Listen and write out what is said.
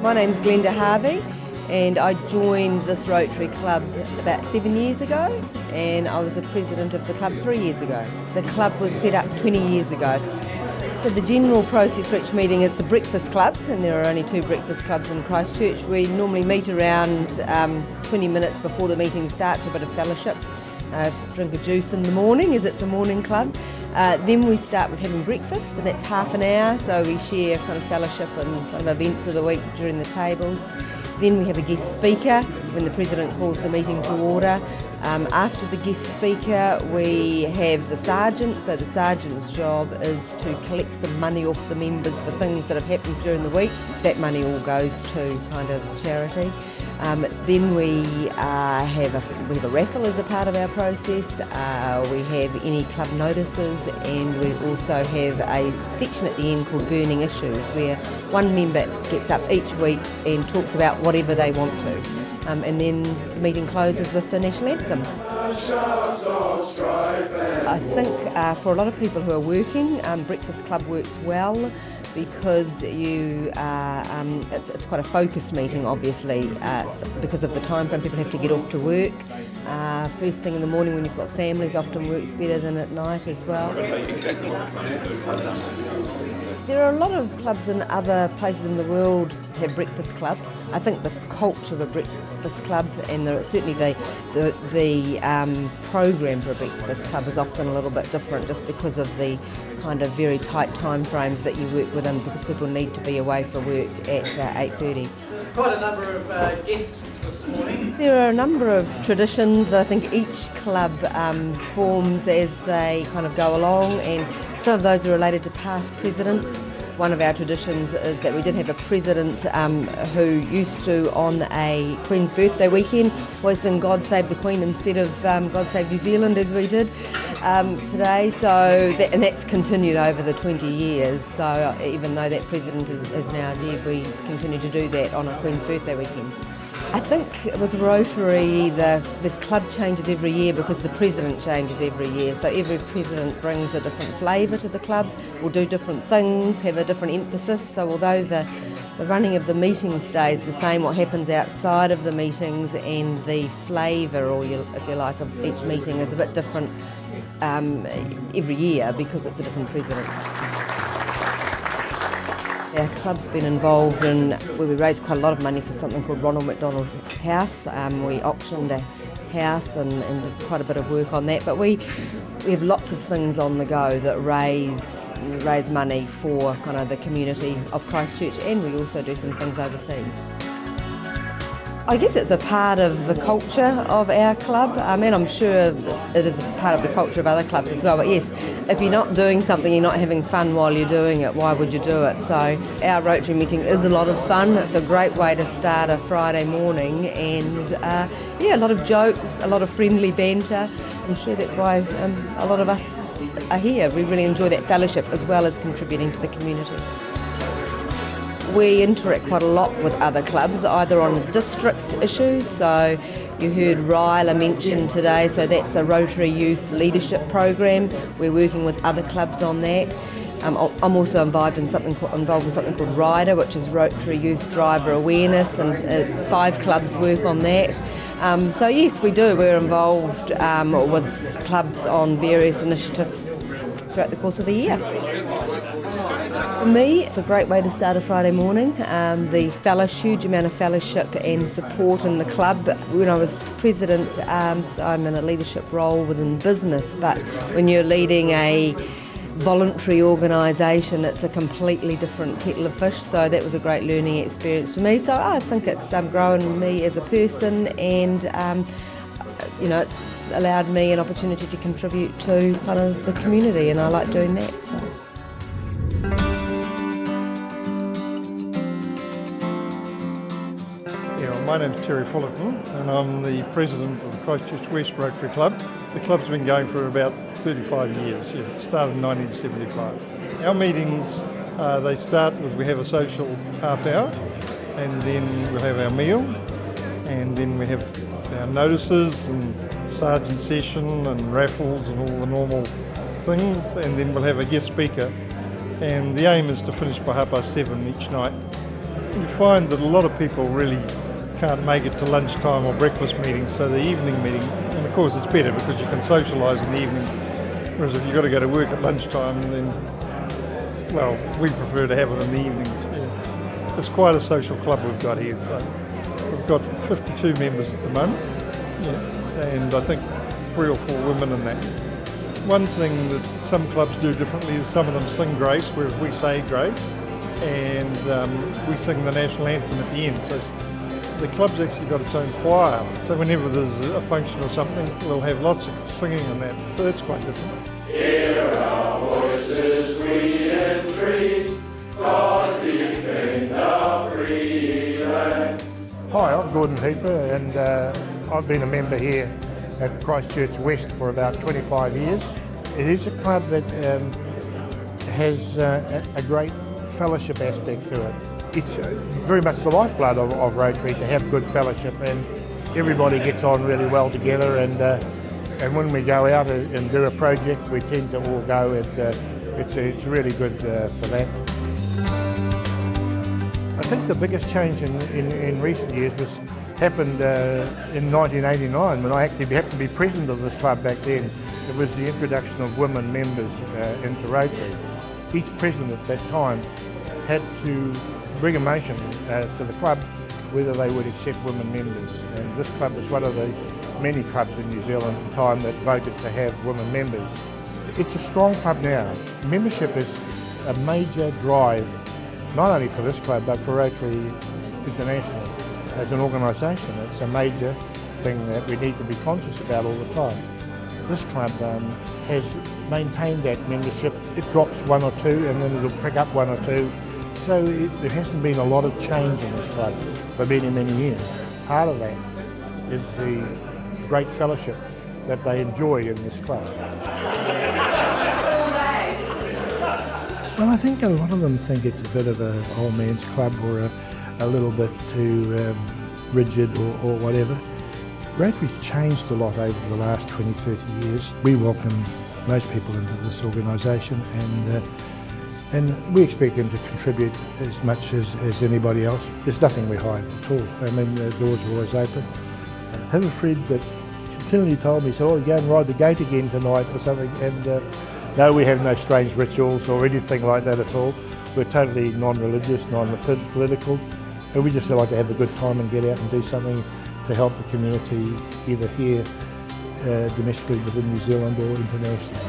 My name's Glenda Harvey and I joined this Rotary Club about 7 years ago, and I was a president of the club 3 years ago. The club was set up 20 years ago. So the general process for each meeting is the breakfast club, and there are only 2 breakfast clubs in Christchurch. We normally meet around 20 minutes before the meeting starts for a bit of fellowship, drink a juice in the morning as it's a morning club. Then we start with having breakfast, and that's half an hour, so we share kind of fellowship and kind of events of the week during the tables. Then we have a guest speaker when the President calls the meeting to order. After the guest speaker, we have the sergeant. So the sergeant's job is to collect some money off the members for things that have happened during the week. That money all goes to kind of charity. Then we have a raffle as a part of our process. We have any club notices, and we also have a section at the end called Burning Issues, where one member gets up each week and talks about whatever they want to. And then the meeting closes with the national anthem. I think for a lot of people who are working, Breakfast Club works well, because it's quite a focused meeting, obviously, because of the time frame. People have to get off to work. First thing in the morning when you've got families often works better than at night as well. There are a lot of clubs in other places in the world have breakfast clubs. I think the culture of a breakfast club and certainly the program for a breakfast club is often a little bit different, just because of the kind of very tight time frames that you work within, because people need to be away for work at 8:30. There's quite a number of guests this morning. There are a number of traditions that I think each club forms as they kind of go along, and some of those are related to past presidents. One of our traditions is that we did have a president who used to, on a Queen's birthday weekend, was sing God Save the Queen instead of God Save New Zealand, as we did today. And that's continued over the 20 years. So even though that president is now dead, we continue to do that on a Queen's birthday weekend. I think with Rotary, the club changes every year because the president changes every year. So every president brings a different flavour to the club, will do different things, have a different emphasis. So although the running of the meeting stays the same, what happens outside of the meetings and the flavour, or if you like, of each meeting is a bit different every year because it's a different president. Our club's been involved in where we raised quite a lot of money for something called Ronald McDonald House. We auctioned a house and did quite a bit of work on that. But we have lots of things on the go that raise money for kind of the community of Christchurch, and we also do some things overseas. I guess it's a part of the culture of our club. I mean, I'm sure it is a part of the culture of other clubs as well. But yes, if you're not doing something, you're not having fun while you're doing it, why would you do it? So our Rotary meeting is a lot of fun. It's a great way to start a Friday morning, and a lot of jokes, a lot of friendly banter. I'm sure that's why a lot of us are here. We really enjoy that fellowship as well as contributing to the community. We interact quite a lot with other clubs, either on district issues. So you heard Ryla mention today, so that's a Rotary Youth Leadership Program. We're working with other clubs on that. I'm also involved in something called RIDER, which is Rotary Youth Driver Awareness, and 5 clubs work on that. So yes, we do. We're involved with clubs on various initiatives throughout the course of the year. For me, it's a great way to start a Friday morning. The huge amount of fellowship and support in the club. When I was president, I'm in a leadership role within business, but when you're leading a voluntary organisation, it's a completely different kettle of fish, so that was a great learning experience for me. So I think it's grown me as a person, and it's allowed me an opportunity to contribute to kind of the community, and I like doing that. So. My name's Terry Fullerton, and I'm the president of the Christchurch West Rotary Club. The club's been going for about 35 years. It started in 1975. Our meetings, they start with, we have a social half hour, and then we'll have our meal, and then we have our notices and sergeant session and raffles and all the normal things, and then we'll have a guest speaker, and the aim is to finish by 7:30 each night. you find that a lot of people really can't make it to lunchtime or breakfast meetings, so the evening meeting, and of course it's better because you can socialise in the evening, whereas if you've got to go to work at lunchtime, then, well, we prefer to have it in the evening. Yeah. It's quite a social club we've got here, so we've got 52 members at the moment, and I think 3 or 4 women in that. One thing that some clubs do differently is some of them sing grace, whereas we say grace, and we sing the national anthem at the end. So the club's actually got its own choir, so whenever there's a function or something, we'll have lots of singing and that, so that's quite different. Hear our voices we entreat, God defend our free land. Hi, I'm Gordon Hooper, and I've been a member here at Christchurch West for about 25 years. It is a club that has a great fellowship aspect to it. It's very much the lifeblood of Rotary to have good fellowship, and everybody gets on really well together, and when we go out and do a project we tend to all go, and it's really good for that. I think the biggest change in recent years happened in 1989 when I actually happened to be president of this club back then. It was the introduction of women members into Rotary. Each president at that time had to bring a motion to the club whether they would accept women members, and this club was one of the many clubs in New Zealand at the time that voted to have women members. It's a strong club now. Membership is a major drive, not only for this club but for Rotary International as an organisation. It's a major thing that we need to be conscious about all the time. This club has maintained that membership. It drops 1 or 2 and then it'll pick up 1 or 2. So there hasn't been a lot of change in this club for many, many years. Part of that is the great fellowship that they enjoy in this club. Well, I think a lot of them think it's a bit of an old man's club or a little bit too rigid or whatever. Rotary's changed a lot over the last 20, 30 years. We welcome most people into this organisation, and we expect them to contribute as much as anybody else. There's nothing we hide at all. I mean, the doors are always open. I have a friend that continually told me, so, go and ride the gate again tonight or something, and no, we have no strange rituals or anything like that at all. We're totally non-religious, non-political, and we just like to have a good time and get out and do something to help the community, either here domestically within New Zealand or internationally.